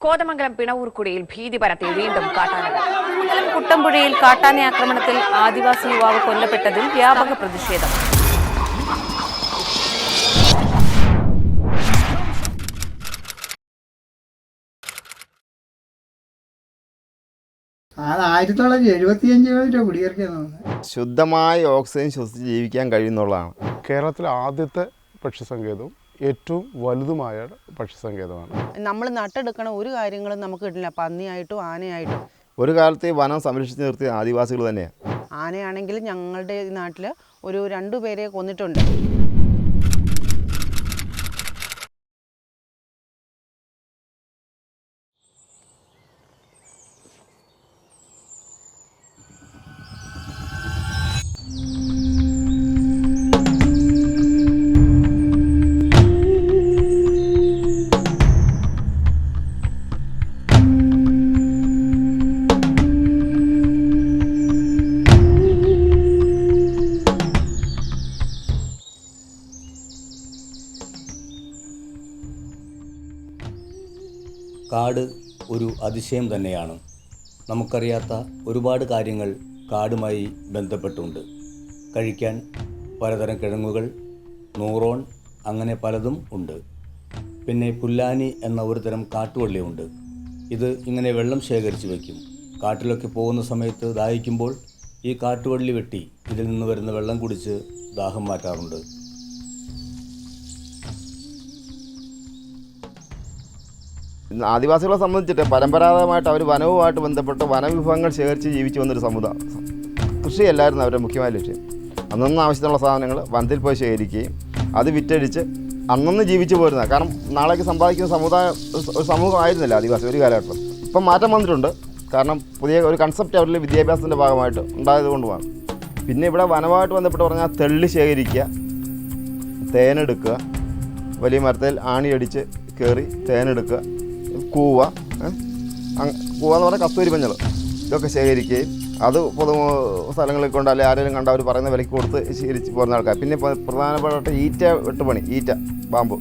കോതമംഗലം പിണവൂർക്കുടിയിൽ ഭീതി പരത്തി വീണ്ടും കാട്ടാനകൾ. കുട്ടമ്പുഴയിൽ കാട്ടാന ആക്രമണത്തിൽ ആദിവാസി യുവാവ് കൊല്ലപ്പെട്ടതിൽ വ്യാപക പ്രതിഷേധം. ശുദ്ധമായ ഓക്സിജൻ ശ്വസിച്ച് ജീവിക്കാൻ കഴിയുന്നുള്ളതാണ്. കേരളത്തിലെ ആദ്യത്തെ പക്ഷിസങ്കേതവും ഏറ്റവും വലുതുമായ പക്ഷിസങ്കേതമാണ്. നമ്മൾ നട്ടെടുക്കണ ഒരു കാര്യങ്ങളും നമുക്ക് കിട്ടില്ല, പന്നിയായിട്ടും ആനയായിട്ടും. ഒരു കാലത്ത് ഈ വനം സംരക്ഷിച്ച് നിർത്തിയ ആദിവാസികൾ തന്നെയാണ്. ആനയാണെങ്കിൽ ഞങ്ങളുടെ നാട്ടിൽ ഒരു 2 പേരെ കൊന്നിട്ടുണ്ട്. കാട് ഒരു അതിശയം തന്നെയാണ്. നമുക്കറിയാത്ത ഒരുപാട് കാര്യങ്ങൾ കാടുമായി ബന്ധപ്പെട്ടുണ്ട്. കഴിക്കാൻ പലതരം കിഴങ്ങുകൾ, നൂറോൺ, അങ്ങനെ പലതും ഉണ്ട്. പിന്നെ പുല്ലാനി എന്ന ഒരു തരം കാട്ടുവള്ളിയുണ്ട്. ഇത് ഇങ്ങനെ വെള്ളം ശേഖരിച്ച് വയ്ക്കും. കാട്ടിലൊക്കെ പോകുന്ന സമയത്ത് ദാഹിക്കുമ്പോൾ ഈ കാട്ടുവള്ളി വെട്ടി ഇതിൽ നിന്ന് വരുന്ന വെള്ളം കുടിച്ച് ദാഹം മാറ്റാറുണ്ട്. ആദിവാസികളെ സംബന്ധിച്ചിട്ട് പരമ്പരാഗതമായിട്ട് അവർ വനവുമായിട്ട് ബന്ധപ്പെട്ട് വനവിഭവങ്ങൾ ശേഖരിച്ച് ജീവിച്ചു വന്നൊരു സമുദായം. കൃഷിയല്ലായിരുന്നു അവരുടെ മുഖ്യമായ ലക്ഷ്യം. അന്നന്ന് ആവശ്യത്തിനുള്ള സാധനങ്ങൾ വനത്തിൽ പോയി ശേഖരിക്കുകയും അത് വിറ്റഴിച്ച് അന്നന്ന് ജീവിച്ചു പോരുന്ന, കാരണം നാളേക്ക് സമ്പാദിക്കുന്ന ഒരു സമൂഹം ആയിരുന്നില്ല ആദിവാസി ഒരു കാലഘട്ടം. ഇപ്പം മാറ്റം വന്നിട്ടുണ്ട്. കാരണം പുതിയ ഒരു കൺസെപ്റ്റ് അവരിൽ വിദ്യാഭ്യാസത്തിൻ്റെ ഭാഗമായിട്ട് ഉണ്ടായത് കൊണ്ടുമാണ്. പിന്നെ ഇവിടെ വനവുമായിട്ട് ബന്ധപ്പെട്ട് പറഞ്ഞാൽ തെള്ളി ശേഖരിക്കുക, തേനെടുക്കുക, വലിയ മരത്തിൽ ആണിയടിച്ച് കയറി തേനെടുക്കുക, കൂവ എന്ന് പറഞ്ഞാൽ കസ്തൂരി മഞ്ഞൾ, ഇതൊക്കെ ശേഖരിക്കുകയും അത് പൊതു സ്ഥലങ്ങളിൽ കൊണ്ട് അല്ലെങ്കിൽ ആരെങ്കിലും കണ്ട അവർ പറയുന്ന വിലയ്ക്ക് കൊടുത്ത് ശീലിച്ച് പോകുന്ന ആൾക്കാർ. പിന്നെ പ്രധാനപ്പെട്ട ഈറ്റ വെട്ടുപണി, ഈറ്റ പാമ്പ്,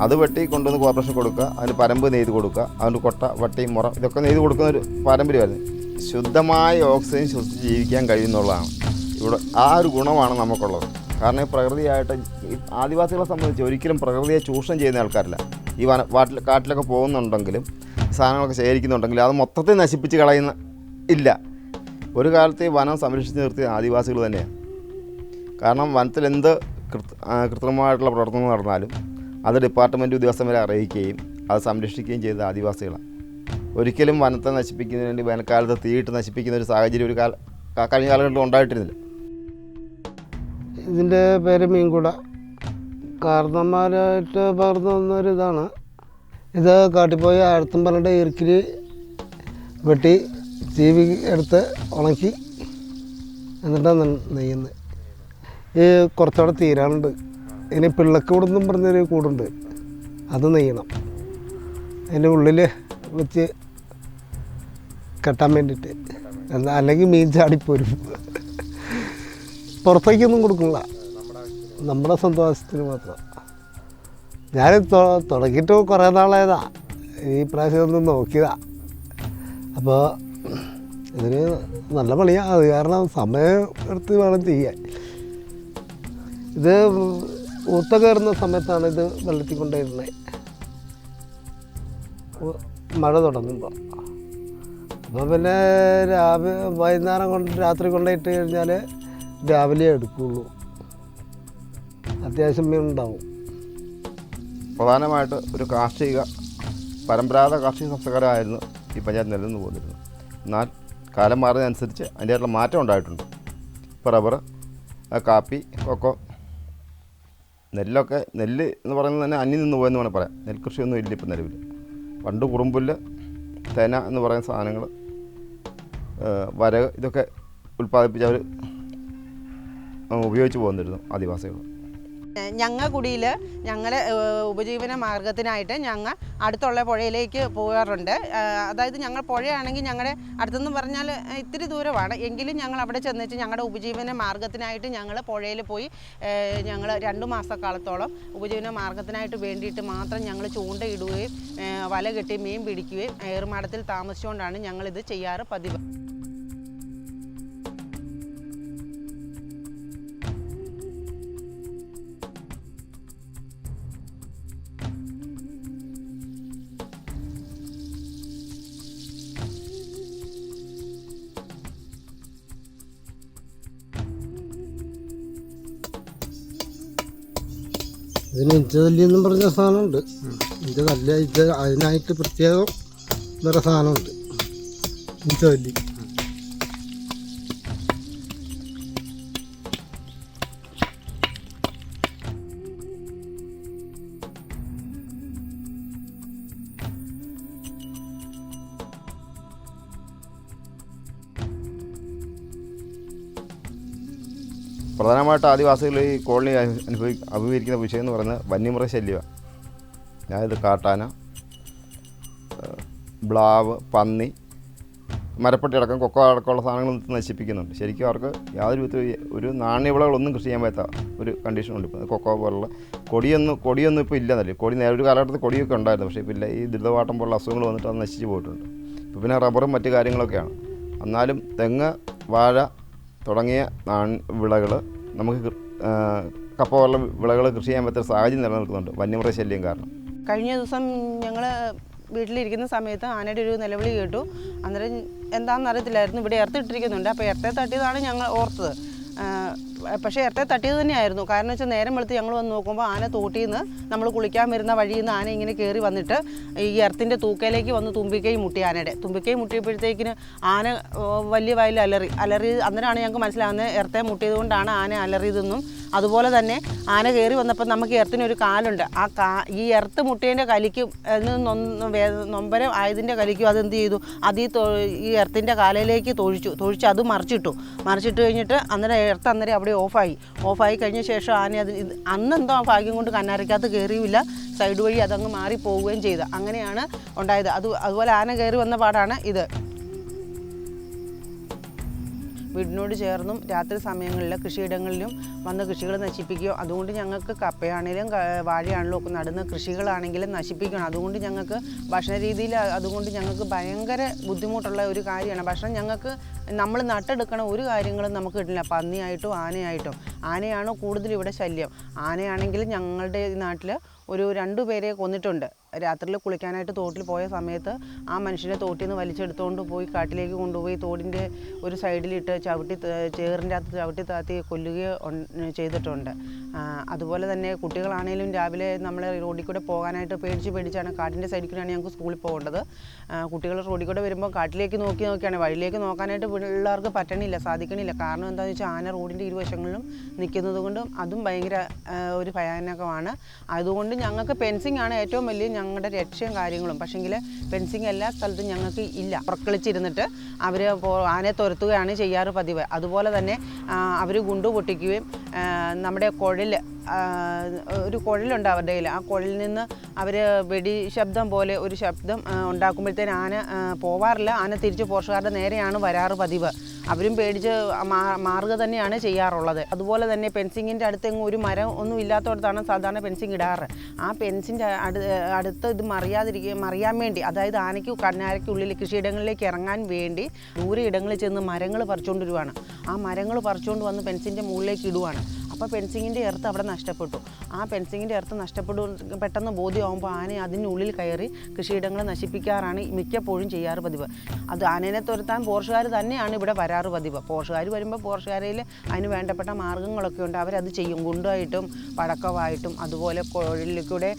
അത് വെട്ടി കൊണ്ടുവന്ന് കോർപ്പറേഷൻ കൊടുക്കുക, അതിന് പരമ്പ് നെയ്ത് കൊടുക്കുക, അതിന് കൊട്ട, വട്ടി, മുറ, ഇതൊക്കെ നെയ്ത് കൊടുക്കുന്ന ഒരു പാരമ്പര്യമായിരുന്നു. ശുദ്ധമായ ഓക്സിജൻ ശ്വസിച്ച് ജീവിക്കാൻ കഴിയുന്നുള്ളതാണ് ഇവിടെ. ആ ഒരു ഗുണമാണ് നമുക്കുള്ളത്. കാരണം ഈ പ്രകൃതിയായിട്ട് ആദിവാസികളെ സംബന്ധിച്ച് ഒരിക്കലും പ്രകൃതിയെ ചൂഷണം ചെയ്യുന്ന ആൾക്കാരില്ല. ഈ കാട്ടിലൊക്കെ പോകുന്നുണ്ടെങ്കിലും സാധനങ്ങളൊക്കെ ശേഖരിക്കുന്നുണ്ടെങ്കിലും അത് മൊത്തത്തിൽ നശിപ്പിച്ച് കളയുന്ന ഇല്ല. ഒരു കാലത്ത് ഈ വനം സംരക്ഷിച്ച് നിർത്തിയ ആദിവാസികൾ തന്നെയാണ്. കാരണം വനത്തിൽ എന്ത് കൃത്രിമമായിട്ടുള്ള പ്രവർത്തനങ്ങൾ നടന്നാലും അത് ഡിപ്പാർട്ട്മെൻറ്റ് ഉദ്യോഗസ്ഥന്മാരെ അറിയിക്കുകയും അത് സംരക്ഷിക്കുകയും ചെയ്ത ആദിവാസികളാണ്. ഒരിക്കലും വനത്തെ നശിപ്പിക്കുന്നതിന് വേണ്ടി വേനൽക്കാലത്ത് തീയിട്ട് നശിപ്പിക്കുന്ന ഒരു സാഹചര്യം കഴിഞ്ഞ കാലഘട്ടത്തിൽ ഉണ്ടായിട്ടിരുന്നില്ല. ഇതിൻ്റെ പേര് മീൻകുട. കാരണന്മാരായിട്ട് പകർന്നു വന്നൊരിതാണ്. ഇത് കാട്ടിപ്പോയി ആഴത്തുമ്പലയുടെ ഇറുക്കിൽ വെട്ടി ചീവി എടുത്ത് ഉണക്കി എന്നിട്ടാണ് നെയ്യുന്നത്. ഈ കുറച്ചുകൂടെ തീരാനുണ്ട്. ഇനി പിള്ളക്കൂടെന്നും പറഞ്ഞൊരു കൂടുണ്ട്, അത് നെയ്യണം. അതിൻ്റെ ഉള്ളിൽ വെച്ച് കെട്ടാൻ വേണ്ടിയിട്ട്, അല്ലെങ്കിൽ മീൻ ചാടിപ്പോരും. പുറത്തേക്കൊന്നും കൊടുക്കില്ല, നമ്മുടെ സ്വന്തം ആവശ്യത്തിന് മാത്രം. ഞാൻ തുടങ്ങിയിട്ട് കുറേ നാളായതാ, ഈ പ്രാവശ്യം ഒന്ന് നോക്കിയതാ. അപ്പോൾ ഇതിന് നല്ല പണിയാണ്. അത് കാരണം സമയം എടുത്ത് വേണം ചെയ്യാൻ. ഇത് ഊത്ത കയറുന്ന സമയത്താണ് ഇത് വെള്ളത്തിൽ കൊണ്ടുവരുന്നത്, മഴ തുടങ്ങുമ്പോൾ. അപ്പോൾ പിന്നെ വൈകുന്നേരം രാത്രി കൊണ്ടുപോയിട്ട് കഴിഞ്ഞാൽ രാവിലെ എടുക്കുകയുള്ളൂ. അത്യാവശ്യം മീനുണ്ടാവും. പ്രധാനമായിട്ട് ഒരു പരമ്പരാഗത കാർഷിക സംസ്കാരമായിരുന്നു ഈ പഞ്ചായത്ത് നിലനിന്ന് പോന്നിരുന്നത്. എന്നാൽ കാലം മാറുന്നതനുസരിച്ച് അതിൻ്റെതായിട്ടുള്ള മാറ്റം ഉണ്ടായിട്ടുണ്ട്. ഇപ്പോൾ റബ്ബർ, കാപ്പി, കൊക്കോ, നെല്ല് എന്ന് പറയുന്നത് തന്നെ അന്യം നിന്ന് പോയെന്ന് വേണമെങ്കിൽ പറയാം. നെൽകൃഷിയൊന്നും ഇല്ല ഇപ്പം നിലവിൽ. പണ്ട് കുറുമ്പുല്ല്, തേന എന്ന് പറയുന്ന സാധനങ്ങൾ, വരക്, ഇതൊക്കെ ഉൽപ്പാദിപ്പിച്ച് അവർ ഉപയോഗിച്ച് പോന്നിരുന്നു ആദിവാസികൾ. ഞങ്ങക്കുടിയിൽ ഞങ്ങൾ ഉപജീവന മാർഗത്തിനായിട്ട് ഞങ്ങൾ അടുത്തുള്ള പുഴയിലേക്ക് പോകാറുണ്ട്. അതായത് ഞങ്ങൾ പുഴയാണെങ്കിൽ ഞങ്ങളുടെ അടുത്തെന്ന് പറഞ്ഞാൽ ഇത്തിരി ദൂരമാണ്, എങ്കിലും ഞങ്ങൾ അവിടെ ചെന്നിട്ട് ഞങ്ങളുടെ ഉപജീവന മാർഗത്തിനായിട്ട് ഞങ്ങൾ പുഴയിൽ പോയി ഞങ്ങൾ 2 മാസക്കാലത്തോളം ഉപജീവന മാർഗത്തിനായിട്ട് വേണ്ടിയിട്ട് മാത്രം ഞങ്ങൾ ചൂണ്ടയിടുകയും വല കെട്ടി മീൻ പിടിക്കുകയും ഏറുമാടത്തിൽ താമസിച്ചുകൊണ്ടാണ് ഞങ്ങളിത് ചെയ്യാറ് പതിവ്. ഇതിന് ഇഞ്ചതല്ലിയെന്നും പറഞ്ഞ സാധനമുണ്ട്. ഇഞ്ചതല്ല, ഇത് അതിനായിട്ട് പ്രത്യേകം വേറെ സാധനമുണ്ട്, ഇഞ്ചതല്ലി. പ്രധാനമായിട്ട് ആദിവാസികൾ ഈ കോളനി അഭിമുഖീകരിക്കുന്ന വിഷയം എന്ന് പറയുന്നത് വന്യമൃഗ ശല്യമാണ്. അതായത് കാട്ടാന, ബ്ലാവ്, പന്നി, മരപ്പട്ടി അടക്കം കൊക്കോ അടക്കമുള്ള സാധനങ്ങൾ നശിപ്പിക്കുന്നുണ്ട്. ശരിക്കും അവർക്ക് യാതൊരു വിധത്തിൽ ഒരു നാണ്യവിളകളൊന്നും കൃഷി ചെയ്യാൻ പറ്റാത്ത ഒരു കണ്ടീഷനുണ്ട്. ഇപ്പോൾ കൊക്കോ പോലുള്ള കൊടിയൊന്നും ഇപ്പോൾ ഇല്ലെന്നല്ലേ. ഒരു കാലഘട്ടത്തിൽ കൊടിയൊക്കെ ഉണ്ടായിരുന്നു, പക്ഷേ ഇപ്പോൾ ഇല്ല. ഈ ദുരിതവാട്ടം പോലുള്ള അസുഖങ്ങൾ വന്നിട്ട് അത് നശിച്ചു പോയിട്ടുണ്ട്. ഇപ്പോൾ പിന്നെ റബ്ബറും മറ്റു കാര്യങ്ങളൊക്കെയാണ്. എന്നാലും തെങ്ങ്, വാഴ തുടങ്ങിയ വിളകൾ നമുക്ക് കപ്പ പോലുള്ള വിളകൾ കൃഷി ചെയ്യാൻ പറ്റുന്ന സാഹചര്യം നിലനിൽക്കുന്നുണ്ട് വന്യമൃഗ ശല്യം കാരണം. കഴിഞ്ഞ ദിവസം ഞങ്ങൾ വീട്ടിലിരിക്കുന്ന സമയത്ത് ആനയുടെ ഒരു നിലവിളി കേട്ടു. അന്നേരം എന്താണെന്ന് അറിയത്തില്ലായിരുന്നു. ഇവിടെ ഇട്ടിരിക്കുന്നുണ്ട്. അപ്പോൾ ഇറത്തെ തട്ടിയതാണ് ഞങ്ങൾ ഓർത്തത്. പക്ഷേ ഇറത്തെ തട്ടിയത് തന്നെയായിരുന്നു. കാരണം വെച്ചാൽ നേരം വെളുത്ത് ഞങ്ങൾ വന്ന് നോക്കുമ്പോൾ ആന തോട്ടിയിൽ നിന്ന് നമ്മൾ കുളിക്കാൻ വരുന്ന വഴിയിൽ നിന്ന് ആന ഇങ്ങനെ കയറി വന്നിട്ട് ഈ ഇറത്തിൻ്റെ തൂക്കയിലേക്ക് വന്ന് തുമ്പിക്കൈ മുട്ടി. ആനയുടെ തുമ്പിക്കൈ മുട്ടിയപ്പോഴത്തേക്കിന് ആന വലിയ വായിൽ അലറി. അന്നേരമാണ് ഞങ്ങൾക്ക് മനസ്സിലാവുന്നത് ഇറത്തെ മുട്ടിയത് കൊണ്ടാണ് ആന അലറിയതെന്നും. അതുപോലെ തന്നെ ആന കയറി വന്നപ്പോൾ നമുക്ക് ഇറത്തിനൊരു കാലുണ്ട്. ഈ ഇറത്ത് മുട്ടിയതിൻ്റെ കലിക്കും നൊമ്പരം ആയതിൻ്റെ കലിക്കും അതെന്ത് ചെയ്തു, ഈ ഇറത്തിൻ്റെ കാലയിലേക്ക് തൊഴിച്ച് അത് മറിച്ചിട്ട് കഴിഞ്ഞിട്ട് അന്നേരം അന്നേരം അവിടെ ഓഫായി കഴിഞ്ഞ ശേഷം ആന അന്നെന്തോ ആ ഭാഗ്യം കൊണ്ട് കന്നാരക്കകത്ത് കയറിയുമില്ല, സൈഡ് വഴി അതങ്ങ് മാറിപ്പോവുകയും ചെയ്തു. അങ്ങനെയാണ് ഉണ്ടായത്. അതുപോലെ ആന കയറി വന്ന പാടാണ് ഇത്. വീടിനോട് ചേർന്നും രാത്രി സമയങ്ങളിൽ കൃഷിയിടങ്ങളിലും വന്ന് കൃഷികൾ നശിപ്പിക്കുകയോ, അതുകൊണ്ട് ഞങ്ങൾക്ക് കപ്പയാണെങ്കിലും വാഴയാണെങ്കിലും ഒക്കെ നടുന്ന കൃഷികളാണെങ്കിലും നശിപ്പിക്കണം. അതുകൊണ്ട് ഞങ്ങൾക്ക് ഭക്ഷണ രീതിയിൽ അതുകൊണ്ട് ഞങ്ങൾക്ക് ഭയങ്കര ബുദ്ധിമുട്ടുള്ള ഒരു കാര്യമാണ്. ഭക്ഷണം ഞങ്ങൾക്ക് നമ്മൾ നട്ടെടുക്കണ ഒരു കാര്യങ്ങളും നമുക്ക് കിട്ടില്ല. പന്നിയായിട്ടും ആനയാണ് കൂടുതൽ ഇവിടെ ശല്യം. ആനയാണെങ്കിൽ ഞങ്ങളുടെ നാട്ടിൽ ഒരു 2 പേരെ കൊന്നിട്ടുണ്ട്. രാത്രിയിൽ കുളിക്കാനായിട്ട് തോട്ടിൽ പോയ സമയത്ത് ആ മനുഷ്യനെ തോട്ടിൽ നിന്ന് വലിച്ചെടുത്തുകൊണ്ട് പോയി കാട്ടിലേക്ക് കൊണ്ടുപോയി തോടിൻ്റെ ഒരു സൈഡിലിട്ട് ചേറിൻ്റെ അകത്ത് ചവിട്ടി താത്തി കൊല്ലുകയോ ചെയ്തിട്ടുണ്ട്. അതുപോലെ തന്നെ കുട്ടികളാണെങ്കിലും രാവിലെ നമ്മൾ റോഡിൽ കൂടെ പോകാനായിട്ട് പേടിച്ചാണ്, കാട്ടിൻ്റെ സൈഡിൽ കൂടെയാണ് ഞങ്ങൾക്ക് സ്കൂളിൽ പോകേണ്ടത്. കുട്ടികൾ റോഡിൽ കൂടെ വരുമ്പോൾ കാട്ടിലേക്ക് നോക്കിയാണ്, വഴിയിലേക്ക് നോക്കാനായിട്ട് പിള്ളേർക്ക് സാധിക്കണില്ല. കാരണം എന്താണെന്ന് വെച്ചാൽ ആന റോഡിൻ്റെ ഇരുവശങ്ങളിലും നിൽക്കുന്നത് കൊണ്ടും അതും ഭയങ്കര ഒരു ഭയാനകമാണ്. അതുകൊണ്ട് ഞങ്ങൾക്ക് ഫെൻസിങ് ആണ് ഏറ്റവും വലിയ ഞങ്ങളുടെ രക്ഷയും കാര്യങ്ങളും. പക്ഷേങ്കിൽ ഫെൻസിങ് എല്ലാ സ്ഥലത്തും ഞങ്ങൾക്ക് ഇല്ല. പുറക്കളിച്ചിരുന്നിട്ട് അവർ ആനയെ തുരത്തുകയാണ് ചെയ്യാറ് പതിവ്. അതുപോലെ തന്നെ അവർ ഗുണ്ടു പൊട്ടിക്കുകയും നമ്മുടെ ഒരു കുഴലുണ്ട് അവരുടെ കയ്യിൽ. ആ കുഴലിൽ നിന്ന് അവർ വെടി ശബ്ദം പോലെ ഒരു ശബ്ദം ഉണ്ടാക്കുമ്പോഴത്തേന് ആന പോവാറില്ല. ആന തിരിച്ച് പോർച്ചുകാരുടെ നേരെയാണ് വരാറ് പതിവ്. അവരും പേടിച്ച് മാറുക തന്നെയാണ് ചെയ്യാറുള്ളത്. അതുപോലെ തന്നെ ഫെൻസിങ്ങിൻ്റെ അടുത്തെങ്ങും ഒരു മരം ഒന്നും ഇല്ലാത്തടത്താണ് സാധാരണ ഫെൻസിങ് ഇടാറ്. ആ ഫെൻസിൻ്റെ അടുത്ത് ഇത് മറിയാൻ വേണ്ടി, അതായത് കന്നാരയ്ക്കുള്ളിൽ കൃഷിയിടങ്ങളിലേക്ക് ഇറങ്ങാൻ വേണ്ടി ദൂരെ ഇടങ്ങളിൽ ചെന്ന് മരങ്ങൾ പറിച്ചുകൊണ്ട് വരുവാണ്. ആ മരങ്ങൾ പറിച്ചുകൊണ്ട് വന്ന് ഫെൻസിൻ്റെ മുകളിലേക്ക് ഇടുവാണ്. അപ്പോൾ ഫെൻസിങ്ങിൻ്റെ എർത്ത് അവിടെ നഷ്ടപ്പെട്ടു. ആ ഫെൻസിങ്ങിൻ്റെ എർത്ത് പെട്ടെന്ന് ബോധ്യമാകുമ്പോൾ ആന അതിനുള്ളിൽ കയറി കൃഷിയിടങ്ങൾ നശിപ്പിക്കാറാണ് മിക്കപ്പോഴും ചെയ്യാറ് പതിവ്. അത് ആനേനെ തുരത്താൻ പോർച്ചുകാർ തന്നെയാണ് ഇവിടെ വരാറ് പതിവ്. പോർച്ചുകാർ വരുമ്പോൾ പോർച്ചുകാരയിൽ അതിന് വേണ്ടപ്പെട്ട മാർഗ്ഗങ്ങളൊക്കെ ഉണ്ട്. അവരത് ചെയ്യും. ഗുണ്ടായിട്ടും പടക്കമായിട്ടും അതുപോലെ കുഴലിലൂടെ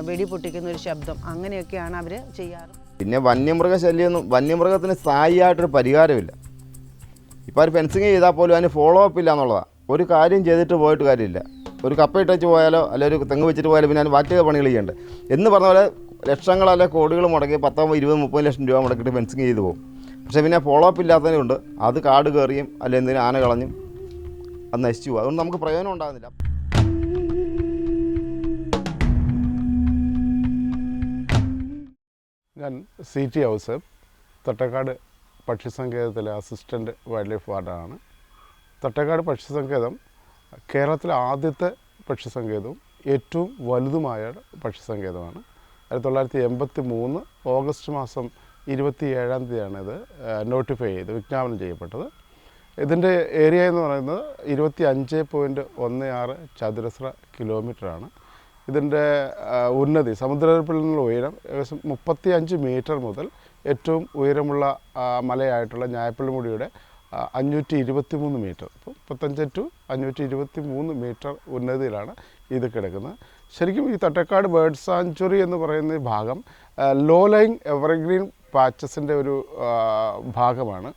വെടി പൊട്ടിക്കുന്ന ഒരു ശബ്ദം, അങ്ങനെയൊക്കെയാണ് അവർ ചെയ്യാറ്. പിന്നെ വന്യമൃഗത്തിന് സ്ഥായിയായിട്ടൊരു പരിഹാരമില്ല. ഇപ്പോൾ ഒരു ഫെൻസിങ് ചെയ്താൽ പോലും അതിന് ഫോളോ അപ്പ് ഇല്ല എന്നുള്ളതാണ്. ഒരു കാര്യം ചെയ്തിട്ട് പോയിട്ട് കാര്യമില്ല. ഒരു കപ്പ ഇട്ടച്ച് പോയാലോ അല്ലെങ്കിൽ ഒരു തെങ്ങ് വെച്ചിട്ട് പോയാലോ പിന്നെ അതിന് ബാക്കി പണികൾ ചെയ്യേണ്ടത് എന്ന് പറഞ്ഞ പോലെ ലക്ഷങ്ങൾ അല്ലെങ്കിൽ കോടികൾ മുടക്കി 10, 20, 30 ലക്ഷം രൂപ മുടക്കിയിട്ട് ഫെൻസിങ് ചെയ്ത് പോകും. പക്ഷേ പിന്നെ ഫോളോ അപ്പ് ഇല്ലാത്തതിനെ കൊണ്ട് അത് കാട് കയറിയും അല്ലെങ്കിൽ എന്തെങ്കിലും ആന കളഞ്ഞും അത് നശിച്ചു പോകും. അതുകൊണ്ട് നമുക്ക് പ്രയോജനം ഉണ്ടാകുന്നില്ല. ഞാൻ CT ഔസേപ്പ്, തട്ടേക്കാട് പക്ഷിസങ്കേതത്തിലെ അസിസ്റ്റൻറ്റ് വൈൽഡ് ലൈഫ് വാർഡനാണ്. തട്ടേക്കാട് പക്ഷിസങ്കേതം കേരളത്തിലെ ആദ്യത്തെ പക്ഷിസങ്കേതവും ഏറ്റവും വലുതുമായ പക്ഷിസങ്കേതമാണ്. 1983 ഓഗസ്റ്റ് മാസം 27-ാം തീയതിയാണ് ഇത് നോട്ടിഫൈ ചെയ്ത് വിജ്ഞാപനം ചെയ്യപ്പെട്ടത്. ഇതിൻ്റെ ഏരിയ എന്ന് പറയുന്നത് 25.16 ചതുരശ്ര കിലോമീറ്ററാണ്. ഇതിൻ്റെ ഉന്നതി, സമുദ്രനിരപ്പിൽ നിന്നുള്ള ഉയരം ഏകദേശം 35 മീറ്റർ മുതൽ ഏറ്റവും ഉയരമുള്ള മലയായിട്ടുള്ള ഞായപ്പള്ളിമുടിയുടെ 523 മീറ്റർ, അപ്പോൾ 35 to 523 മീറ്റർ ഉന്നതിയിലാണ് ഇത് കിടക്കുന്നത്. ശരിക്കും ഈ തട്ടേക്കാട് ബേർഡ് സാങ്ച്വറി എന്ന് പറയുന്ന ഈ ഭാഗം ലോ ലൈങ് എവർഗ്രീൻ പാച്ചസിൻ്റെ ഒരു ഭാഗമാണ്.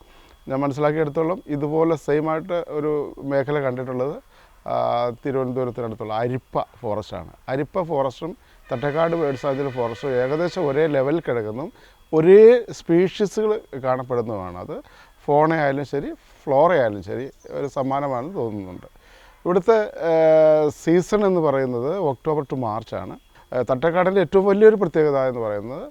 ഞാൻ മനസ്സിലാക്കിയെടുത്തോളം ഇതുപോലെ സെയിമായിട്ട് ഒരു മേഖല കണ്ടിട്ടുള്ളത് തിരുവനന്തപുരത്തിനടുത്തുള്ള അരിപ്പ ഫോറസ്റ്റാണ്. അരിപ്പ ഫോറസ്റ്റും തട്ടേക്കാട് ബേർഡ് സാങ്ച്വറി ഫോറസ്റ്റും ഏകദേശം ഒരേ ലെവലിൽ കിടക്കുന്നതും ഒരേ സ്പീഷീസുകൾ കാണപ്പെടുന്നതുമാണ്. അത് ഫോണയായാലും ശരി, ഫ്ലോറയായാലും ശരി ഒരു സമാനമാണെന്ന് തോന്നുന്നുണ്ട്. ഇവിടുത്തെ സീസൺ എന്ന് പറയുന്നത് ഒക്ടോബർ ടു മാർച്ചാണ്. തട്ടേക്കാടിൻ്റെ ഏറ്റവും വലിയൊരു പ്രത്യേകത എന്ന് പറയുന്നത്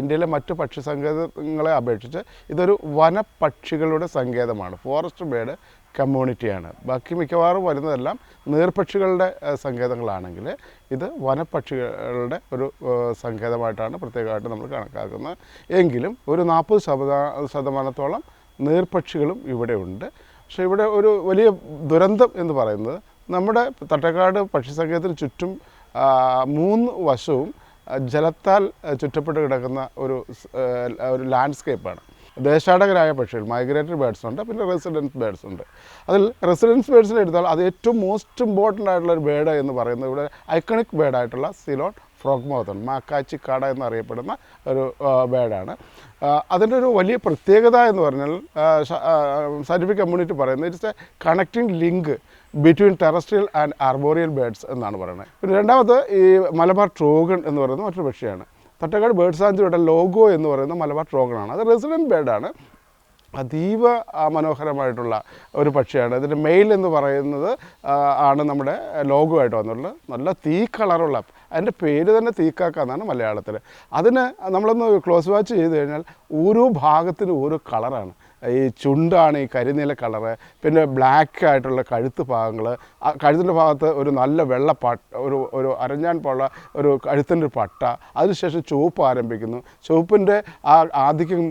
ഇന്ത്യയിലെ മറ്റു പക്ഷി സങ്കേതങ്ങളെ അപേക്ഷിച്ച് ഇതൊരു വനപ്പക്ഷികളുടെ സങ്കേതമാണ്. Forest bird കമ്മ്യൂണിറ്റിയാണ്. ബാക്കി മിക്കവാറും വരുന്നതെല്ലാം നീർപക്ഷികളുടെ സങ്കേതങ്ങളാണെങ്കിൽ ഇത് വനപ്പക്ഷികളുടെ ഒരു സങ്കേതമായിട്ടാണ് പ്രത്യേകമായിട്ട് നമ്മൾ കണക്കാക്കുന്നത്. എങ്കിലും ഒരു 40% നീർപക്ഷികളും ഇവിടെ ഉണ്ട്. പക്ഷേ ഇവിടെ ഒരു വലിയ ദുരന്തം എന്ന് പറയുന്നത് നമ്മുടെ തട്ടേക്കാട് പക്ഷിസങ്കേതത്തിന് ചുറ്റും 3 വശവും ജലത്താൽ ചുറ്റപ്പെട്ട് കിടക്കുന്ന ഒരു ലാൻഡ്സ്കേപ്പാണ്. ദേശാടകരായ പക്ഷികൾ, മൈഗ്രേറ്ററി ബേർഡ്സ് ഉണ്ട്, പിന്നെ റെസിഡൻസ് ബേർഡ്സ് ഉണ്ട്. അതിൽ റെസിഡൻസ് ബേർഡ്സിനെ എടുത്താൽ അത് ഏറ്റവും മോസ്റ്റ് ഇമ്പോർട്ടൻ്റ് ആയിട്ടുള്ള ഒരു ബേർഡ് എന്ന് പറയുന്നത് ഇവിടെ ഐക്കണിക് ബേർഡായിട്ടുള്ള സിലോൺ ഫ്രോഗ് മൗത്തൺ, മാക്കാച്ചിക്കാട എന്നറിയപ്പെടുന്ന ഒരു ബേർഡാണ്. അതിൻ്റെ ഒരു വലിയ പ്രത്യേകത എന്ന് പറഞ്ഞാൽ സയൻറ്റിഫിക് കമ്മ്യൂണിറ്റി പറയുന്നത് it's A connecting link between terrestrial and arboreal birds എന്നാണ് പറയുന്നത്. പിന്നെ രണ്ടാമത് ഈ മലബാർ ട്രോഗൺ എന്ന് പറയുന്ന മറ്റൊരു പക്ഷിയാണ്. തട്ടേക്കാട് ബേർഡ് സാങ്ച്വറിയുടെ ലോഗോ എന്ന് പറയുന്ന മലബാർ ട്രോഗണാണ്. അത് റെസിഡൻറ്റ് ബേർഡാണ്. അതീവ മനോഹരമായിട്ടുള്ള ഒരു പക്ഷിയാണ്. ഇതിൻ്റെ മെയിൽ എന്ന് പറയുന്നത് ആണ് നമ്മുടെ ലോഗോ ആയിട്ട് വന്നിട്ടുള്ളത്. നല്ല തീ കളറുള്ള, അതിൻ്റെ പേര് തന്നെ തീക്കാക്ക എന്നാണ് മലയാളത്തിൽ. അതിന് നമ്മളൊന്ന് ക്ലോസ് വാച്ച് ചെയ്ത് കഴിഞ്ഞാൽ ഓരോ ഭാഗത്തിനും ഓരോ കളറാണ്. ഈ ചുണ്ടാണ് ഈ കരിനീല കളറ്, പിന്നെ ബ്ലാക്ക് ആയിട്ടുള്ള കഴുത്ത് ഭാഗങ്ങൾ, കഴുത്തിൻ്റെ ഭാഗത്ത് ഒരു നല്ല വെള്ള ഒരു അരഞ്ഞാൻ പോലുള്ള ഒരു കഴുത്തിൻ്റെ ഒരു പട്ട, അതിനുശേഷം ചുവപ്പ് ആരംഭിക്കുന്നു. ചുവപ്പിൻ്റെ ആ ആധിക്യം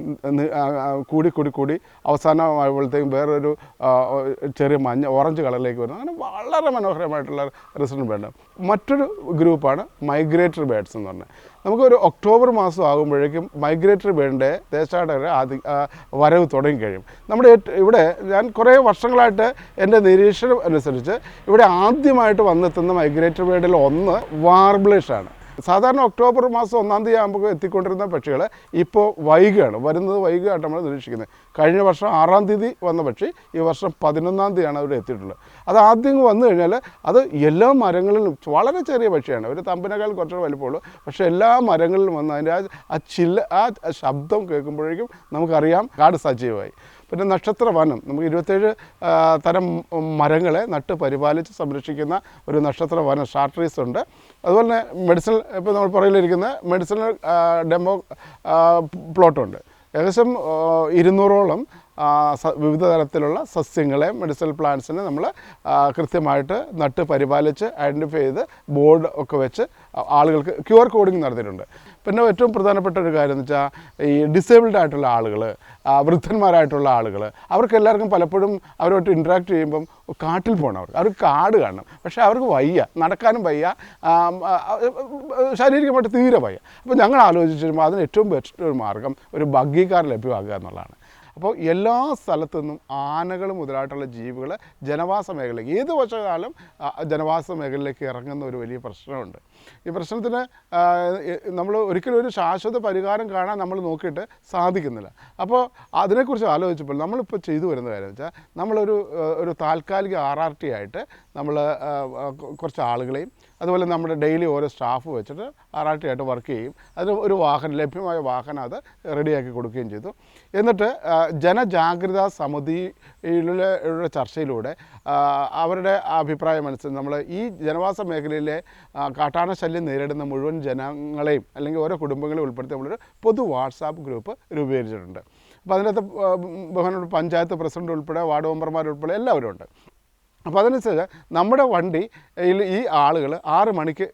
കൂടി കൂടി കൂടി അവസാനമായപ്പോഴത്തേക്കും വേറൊരു ചെറിയ ഓറഞ്ച് കളറിലേക്ക് വരുന്നു. അങ്ങനെ വളരെ മനോഹരമായിട്ടുള്ള റെസിഡൻറ്റ് ബേർഡ്. മറ്റൊരു ഗ്രൂപ്പാണ് മൈഗ്രേറ്ററി ബേർഡ്സ് എന്ന് പറഞ്ഞാൽ. നമുക്കൊരു ഒക്ടോബർ മാസം ആകുമ്പോഴേക്കും മൈഗ്രേറ്ററി ബേർഡിൻ്റെ ദേശാടകരെ വരവ് തുടങ്ങിക്കഴിയും. നമ്മുടെ ഇവിടെ ഞാൻ കുറേ വർഷങ്ങളായിട്ട് എൻ്റെ നിരീക്ഷണം അനുസരിച്ച് ഇവിടെ ആദ്യമായിട്ട് വന്നെത്തുന്ന മൈഗ്രേറ്ററി ബേർഡിൽ ഒന്ന് വാർബ്ലേഷാണ്. സാധാരണ ഒക്ടോബർ മാസം 1-ാം തീയതി ആകുമ്പോൾ എത്തിക്കൊണ്ടിരുന്ന പക്ഷികൾ ഇപ്പോൾ വരുന്നത് വൈകിയായിട്ട് നമ്മൾ നിരീക്ഷിക്കുന്നത്. കഴിഞ്ഞ വർഷം 6-ാം തീയതി വന്ന പക്ഷി ഈ വർഷം 11-ാം തീയതിയാണ് അവിടെ എത്തിയിട്ടുള്ളത്. അത് ആദ്യം വന്നു കഴിഞ്ഞാൽ അത് എല്ലാ മരങ്ങളിലും, വളരെ ചെറിയ പക്ഷിയാണ്, ഒരു തമ്പിനേക്കാൾ കുറച്ചുകൂടെ വലിപ്പമുള്ളൂ, പക്ഷേ എല്ലാ മരങ്ങളിലും വന്ന് അതിൻ്റെ ആ ശബ്ദം കേൾക്കുമ്പോഴേക്കും നമുക്കറിയാം കാട് സജീവമായി. പിന്നെ നക്ഷത്ര വനം, നമുക്ക് 27 തരം മരങ്ങളെ നട്ട് പരിപാലിച്ച് സംരക്ഷിക്കുന്ന ഒരു നക്ഷത്ര വനം ഷാർട്രീസ് ഉണ്ട്. അതുപോലെ തന്നെ മെഡിസിനൽ, ഇപ്പോൾ നമ്മൾ പുറകിലിരിക്കുന്ന മെഡിസിനൽ ഡെമോ പ്ലോട്ടുണ്ട്. ഏകദേശം 200ഓളം വിവിധ തരത്തിലുള്ള സസ്യങ്ങളെ, മെഡിസിനൽ പ്ലാന്റ്സിനെ നമ്മൾ കൃത്യമായിട്ട് നട്ട് പരിപാലിച്ച് ഐഡൻറ്റിഫൈ ചെയ്ത് ബോർഡ് ഒക്കെ വെച്ച് ആളുകൾക്ക് QR കോഡിങ് നടത്തിയിട്ടുണ്ട്. പിന്നെ ഏറ്റവും പ്രധാനപ്പെട്ട ഒരു കാര്യം എന്ന് വെച്ചാൽ ഈ ഡിസേബിൾഡ് ആയിട്ടുള്ള ആളുകൾ, വൃദ്ധന്മാരായിട്ടുള്ള ആളുകൾ, അവർക്കെല്ലാവർക്കും പലപ്പോഴും അവരോട്ട് ഇൻട്രാക്ട് ചെയ്യുമ്പം കാട്ടിൽ പോകണം, അവർക്ക് കാട് കാണണം. പക്ഷേ അവർക്ക് വയ്യ, നടക്കാനും വയ്യ, ശാരീരികമായിട്ട് തീരെ വയ്യ. അപ്പോൾ ഞങ്ങൾ ആലോചിച്ച് വരുമ്പോൾ അതിന് ഏറ്റവും ബെസ്റ്റ് ഒരു മാർഗം ഒരു ബഗ്ഗി കാർ ലഭ്യമാക്കുക എന്നുള്ളതാണ്. അപ്പോൾ എല്ലാ സ്ഥലത്തു നിന്നും ആനകൾ മുതലായിട്ടുള്ള ജീവികൾ ജനവാസ മേഖലയിലേക്ക്, ഏത് വർഷകാലം ജനവാസ മേഖലയിലേക്ക് ഇറങ്ങുന്ന ഒരു വലിയ പ്രശ്നമുണ്ട്. ഈ പ്രശ്നത്തിന് നമ്മൾ ഒരിക്കലും ഒരു ശാശ്വത പരിഹാരം കാണാൻ നമ്മൾ നോക്കിയിട്ട് സാധിക്കുന്നില്ല. അപ്പോൾ അതിനെക്കുറിച്ച് ആലോചിച്ചപ്പോൾ നമ്മളിപ്പോൾ ചെയ്തു വരുന്ന കാര്യം വെച്ചാൽ നമ്മളൊരു താൽക്കാലിക RRT ആയിട്ട് നമ്മൾ കുറച്ച് ആളുകളെയും അതുപോലെ നമ്മുടെ ഡെയിലി ഓരോ സ്റ്റാഫ് വെച്ചിട്ട് ആറാട്ടിയായിട്ട് വർക്ക് ചെയ്യും. അതിന് ഒരു ലഭ്യമായ വാഹനം അത് റെഡിയാക്കി കൊടുക്കുകയും ചെയ്തു. എന്നിട്ട് ജനജാഗ്രതാ സമിതിയിലെ ചർച്ചയിലൂടെ അവരുടെ അഭിപ്രായം അനുസരിച്ച് നമ്മൾ ഈ ജനവാസ മേഖലയിലെ കാട്ടാന ശല്യം നേരിടുന്ന മുഴുവൻ ജനങ്ങളെയും അല്ലെങ്കിൽ ഓരോ കുടുംബങ്ങളെയും ഉൾപ്പെടുത്തി നമ്മളൊരു പൊതു വാട്സാപ്പ് ഗ്രൂപ്പ് രൂപീകരിച്ചിട്ടുണ്ട്. അപ്പോൾ അതിനകത്ത് ബഹുമാനപ്പെട്ട പഞ്ചായത്ത് പ്രസിഡന്റ് ഉൾപ്പെടെ വാർഡ് മെമ്പർമാരുൾപ്പെടെ എല്ലാവരും ഉണ്ട്. അപ്പോൾ അതനുസരിച്ച് നമ്മുടെ വണ്ടിയിൽ ഈ ആളുകൾ 6 മണിക്ക്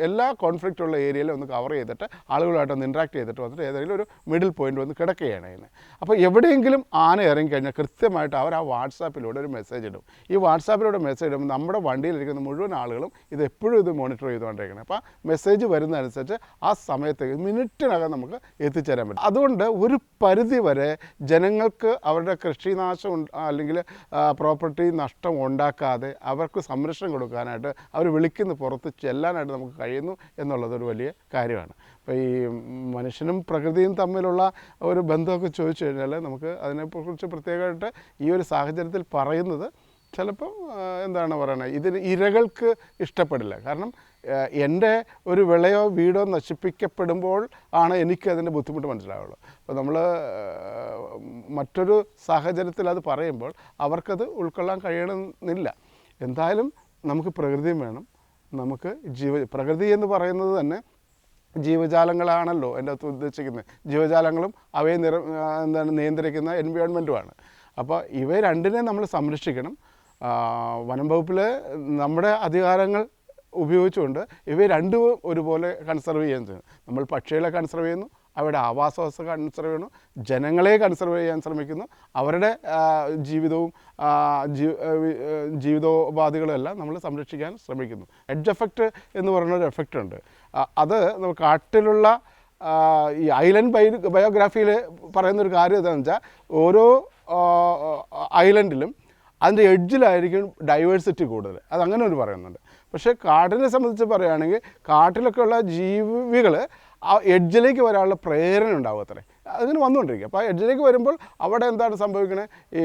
എല്ലാ കോൺഫ്ലിക്റ്റ് ഉള്ള ഏരിയയിലും ഒന്ന് കവർ ചെയ്തിട്ട് ആളുകളുമായിട്ടൊന്ന് ഇൻട്രാക്ട് ചെയ്തിട്ട് വന്നിട്ട് ഏതെങ്കിലും ഒരു മിഡിൽ പോയിന്റ് വന്ന് കിടക്കുകയാണ് അതിന്. അപ്പോൾ എവിടെയെങ്കിലും ആന ഇറങ്ങിക്കഴിഞ്ഞാൽ കൃത്യമായിട്ട് അവർ ആ വാട്സാപ്പിലൂടെ ഒരു മെസ്സേജ് ഇടും. ഈ വാട്സാപ്പിലൂടെ മെസ്സേജ് ഇടുമ്പോൾ നമ്മുടെ വണ്ടിയിലിരിക്കുന്ന മുഴുവൻ ആളുകളും ഇത് എപ്പോഴും ഇത് മോണിറ്റർ ചെയ്തുകൊണ്ടിരിക്കണം. അപ്പോൾ മെസ്സേജ് വരുന്നതനുസരിച്ച് ആ സമയത്തേക്ക് മിനിറ്റിനകം നമുക്ക് എത്തിച്ചേരാൻ പറ്റും. അതുകൊണ്ട് ഒരു പരിധി വരെ ജനങ്ങൾക്ക് അവരുടെ കൃഷിനാശം അല്ലെങ്കിൽ പ്രോപ്പർട്ടി നഷ്ടം ഉണ്ടാക്കാതെ അവർക്ക് സംരക്ഷണം കൊടുക്കാനായിട്ട് അവർ വിളിക്കുന്ന പുറത്ത് ചെല്ലാനായിട്ട് നമുക്ക് കഴിയുന്നു എന്നുള്ളതൊരു വലിയ കാര്യമാണ്. അപ്പോൾ ഈ മനുഷ്യനും പ്രകൃതിയും തമ്മിലുള്ള ഒരു ബന്ധമൊക്കെ ചോദിച്ചു കഴിഞ്ഞാൽ നമുക്ക് അതിനെക്കുറിച്ച് പ്രത്യേകമായിട്ട് ഈ ഒരു സാഹചര്യത്തിൽ പറയുന്നത് ചിലപ്പം എന്താണ് പറയുന്നത്, ഇതിന് ഇരകൾക്ക് ഇഷ്ടപ്പെടില്ല. കാരണം എൻ്റെ ഒരു വിളയോ വീടോ നശിപ്പിക്കപ്പെടുമ്പോൾ ആണ് എനിക്കതിൻ്റെ ബുദ്ധിമുട്ട് മനസ്സിലാവുള്ളൂ. അപ്പോൾ നമ്മൾ മറ്റൊരു സാഹചര്യത്തിൽ അത് പറയുമ്പോൾ അവർക്കത് ഉൾക്കൊള്ളാൻ കഴിയണമെന്നില്ല. എന്തായാലും നമുക്ക് പ്രകൃതിയും വേണം. നമുക്ക് പ്രകൃതി എന്ന് പറയുന്നത് തന്നെ ജീവജാലങ്ങളാണല്ലോ എൻ്റെ അകത്ത് ഉദ്ദേശിക്കുന്നത്. ജീവജാലങ്ങളും അവയെ നിയന്ത്രിക്കുന്ന എൻവയോൺമെൻറ്റുമാണ്. അപ്പോൾ ഇവ രണ്ടിനെ നമ്മൾ സംരക്ഷിക്കണം. വനം വകുപ്പിൽ നമ്മുടെ അധികാരങ്ങൾ ഉപയോഗിച്ചുകൊണ്ട് ഇവ രണ്ടും ഒരുപോലെ കൺസർവ് ചെയ്യാൻ ചെയ്യുന്നു. നമ്മൾ പക്ഷികളെ കൺസർവ് ചെയ്യുന്നു, അവരുടെ ആവാസവ്യവസ്ഥ കൺസർവ് ചെയ്യുന്നു, ജനങ്ങളെ കൺസർവ് ചെയ്യാൻ ശ്രമിക്കുന്നു, അവരുടെ ജീവിതോപാധികളും എല്ലാം നമ്മൾ സംരക്ഷിക്കാൻ ശ്രമിക്കുന്നു. എഡ്ജ് എഫക്റ്റ് എന്ന് പറയുന്നൊരു എഫക്റ്റ് ഉണ്ട്. അത് കാട്ടിലുള്ള ഈ ഐലൻഡ് ബയോഗ്രാഫിയിൽ പറയുന്നൊരു കാര്യം എന്താണെന്ന് വെച്ചാൽ ഓരോ ഐലൻഡിലും അതിൻ്റെ എഡ്ജിലായിരിക്കും ഡൈവേഴ്സിറ്റി കൂടുതൽ. അതങ്ങനെ ഒരു പറയുന്നുണ്ട്. പക്ഷേ കാടിനെ സംബന്ധിച്ച് പറയുകയാണെങ്കിൽ കാട്ടിലൊക്കെ ഉള്ള ജീവികൾ ആ എഡ്ജിലേക്ക് വരാനുള്ള പ്രേരണ ഉണ്ടാവും അത്രേ. അങ്ങനെ വന്നുകൊണ്ടിരിക്കുക. അപ്പോൾ ആ എഡ്ജിലേക്ക് വരുമ്പോൾ അവിടെ എന്താണ് സംഭവിക്കുന്നത്, ഈ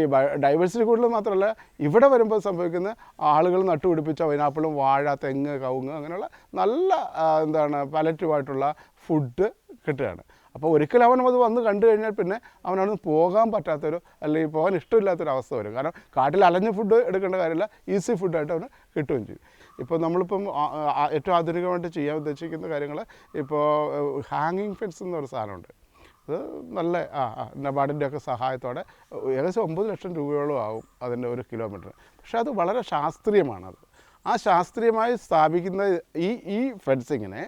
ഡൈവേഴ്സിറ്റി കൂടുതൽ മാത്രമല്ല ഇവിടെ വരുമ്പോൾ സംഭവിക്കുന്ന ആളുകൾ നട്ടുപിടിപ്പിച്ച പൈനാപ്പിളും വാഴ, തെങ്ങ്, കവുങ്ങ് അങ്ങനെയുള്ള നല്ല പാലറ്റീവായിട്ടുള്ള ഫുഡ് കിട്ടുകയാണ്. അപ്പോൾ ഒരിക്കലും അവൻ അത് വന്ന് കണ്ടു കഴിഞ്ഞാൽ പിന്നെ അവനവിടുന്ന് പോകാൻ പറ്റാത്തൊരു അല്ലെങ്കിൽ പോകാൻ ഇഷ്ടമില്ലാത്തൊരവസ്ഥ വരും. കാരണം കാട്ടിൽ അലഞ്ഞ ഫുഡ് എടുക്കേണ്ട കാര്യമില്ല, ഈസി ഫുഡായിട്ട് അവന് കിട്ടുകയും ചെയ്യും. ഇപ്പോൾ നമ്മളിപ്പം ഏറ്റവും ആധുനികമായിട്ട് ചെയ്യാൻ ഉദ്ദേശിക്കുന്ന കാര്യങ്ങൾ ഇപ്പോൾ ഹാങ്ങിങ് ഫെൻസ് എന്നൊരു സാധനമുണ്ട്. അത് നല്ല നബാർഡിൻ്റെ ഒക്കെ സഹായത്തോടെ ഏകദേശം 9 ലക്ഷം രൂപയോളം ആവും അതിൻ്റെ 1 കിലോമീറ്റർ. പക്ഷേ അത് വളരെ ശാസ്ത്രീയമാണത്. ആ ശാസ്ത്രീയമായി സ്ഥാപിക്കുന്ന ഈ ഫെൻസിങ്ങിനെ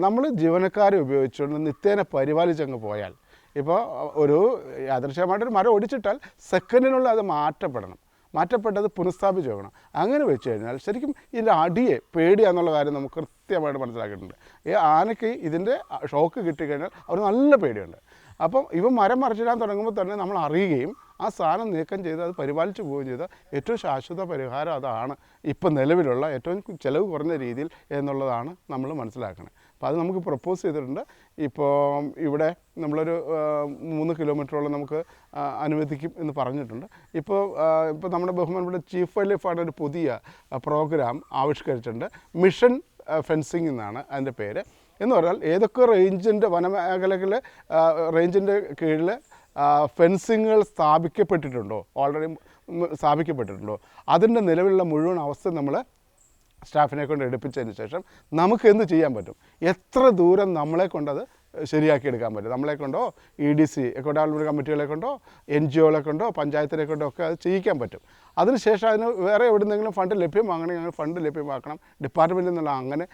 നമ്മൾ ജീവനക്കാരെ ഉപയോഗിച്ചുകൊണ്ട് നിത്യേന പരിപാലിച്ചങ്ങ് പോയാൽ, ഇപ്പോൾ ഒരു യാദൃശ്യമായിട്ടൊരു മരം ഒടിച്ചിട്ടാൽ സെക്കൻഡിനുള്ളിൽ അത് മാറ്റപ്പെട്ടത് പുനഃസ്ഥാപിച്ച് വെക്കണം. അങ്ങനെ വെച്ച് കഴിഞ്ഞാൽ ശരിക്കും ഇതിൻ്റെ അടിയെ പേടിയാന്നുള്ള കാര്യം നമുക്ക് കൃത്യമായിട്ട് മനസ്സിലാക്കിയിട്ടുണ്ട്. ഈ ആനയ്ക്ക് ഇതിൻ്റെ ഷോക്ക് കിട്ടിക്കഴിഞ്ഞാൽ അവർ നല്ല പേടിയുണ്ട്. അപ്പം ഇവ മരം മറിച്ചിടാൻ തുടങ്ങുമ്പോൾ തന്നെ നമ്മൾ അറിയുകയും ആ സാധനം നീക്കം ചെയ്ത് അത് പരിപാലിച്ച് പോവുകയും ചെയ്ത ഏറ്റവും ശാശ്വത പരിഹാരം അതാണ് ഇപ്പം നിലവിലുള്ള ഏറ്റവും ചിലവ് കുറഞ്ഞ രീതിയിൽ എന്നുള്ളതാണ് നമ്മൾ മനസ്സിലാക്കുന്നത്. അപ്പോൾ അത് നമുക്ക് പ്രപ്പോസ് ചെയ്തിട്ടുണ്ട്. ഇപ്പോൾ ഇവിടെ നമ്മളൊരു 3 കിലോമീറ്ററോളം നമുക്ക് അനുവദിക്കും എന്ന് പറഞ്ഞിട്ടുണ്ട്. ഇപ്പോൾ നമ്മുടെ ബഹുമാനപ്പെട്ട ചീഫ് വൈൽഡ് ലൈഫാണ് ഒരു പുതിയ പ്രോഗ്രാം ആവിഷ്കരിച്ചിട്ടുണ്ട്. മിഷൻ ഫെൻസിങ് എന്നാണ് അതിൻ്റെ പേര്. എന്ന് പറഞ്ഞാൽ ഏതൊക്കെ റേഞ്ചിൻ്റെ വനമേഖലകളിൽ റേഞ്ചിൻ്റെ കീഴിൽ ഫെൻസിങ്ങുകൾ ഓൾറെഡി സ്ഥാപിക്കപ്പെട്ടിട്ടുണ്ടോ അതിൻ്റെ നിലവിലുള്ള മുഴുവൻ അവസ്ഥ നമ്മൾ സ്റ്റാഫിനെ കൊണ്ട് എടുപ്പിച്ചതിന് ശേഷം നമുക്ക് എന്ത് ചെയ്യാൻ പറ്റും, എത്ര ദൂരം നമ്മളെ കൊണ്ടത് ശരിയാക്കിയെടുക്കാൻ പറ്റും, നമ്മളെ കൊണ്ടോ EDC എക്കോ ഡെവലപ്മെൻറ്റ് കമ്മിറ്റികളെ കൊണ്ടോ NGOകളെ കൊണ്ടോ പഞ്ചായത്തിനെ കൊണ്ടോ ഒക്കെ അത് ചെയ്യിക്കാൻ പറ്റും. അതിനുശേഷം അതിന് വേറെ എവിടെന്നെങ്കിലും ഫണ്ട് ലഭ്യമാകണമെങ്കിൽ ഫണ്ട് ലഭ്യമാക്കണം ഡിപ്പാർട്ട്മെൻറ്റിൽ നിന്നുള്ള. അങ്ങനെ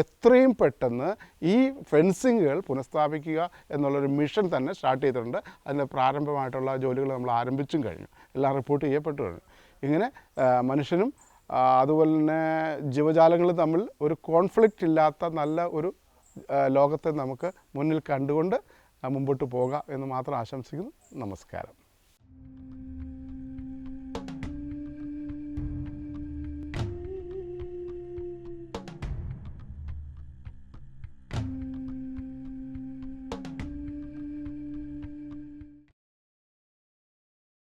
എത്രയും പെട്ടെന്ന് ഈ ഫെൻസിങ്ങുകൾ പുനഃസ്ഥാപിക്കുക എന്നുള്ളൊരു മിഷൻ തന്നെ സ്റ്റാർട്ട് ചെയ്തിട്ടുണ്ട്. അതിൻ്റെ പ്രാരംഭമായിട്ടുള്ള ജോലികൾ നമ്മൾ ആരംഭിച്ചും കഴിഞ്ഞു, എല്ലാം റിപ്പോർട്ട് ചെയ്യപ്പെട്ടു കഴിഞ്ഞു. ഇങ്ങനെ മനുഷ്യനും അതുപോലെ തന്നെ ജീവജാലങ്ങളും തമ്മിൽ ഒരു കോൺഫ്ലിക്റ്റ് ഇല്ലാത്ത നല്ല ഒരു ലോകത്തെ നമുക്ക് മുന്നിൽ കണ്ടുകൊണ്ട് മുമ്പോട്ട് പോകാം എന്ന് മാത്രം ആശംസിക്കുന്നു. നമസ്കാരം.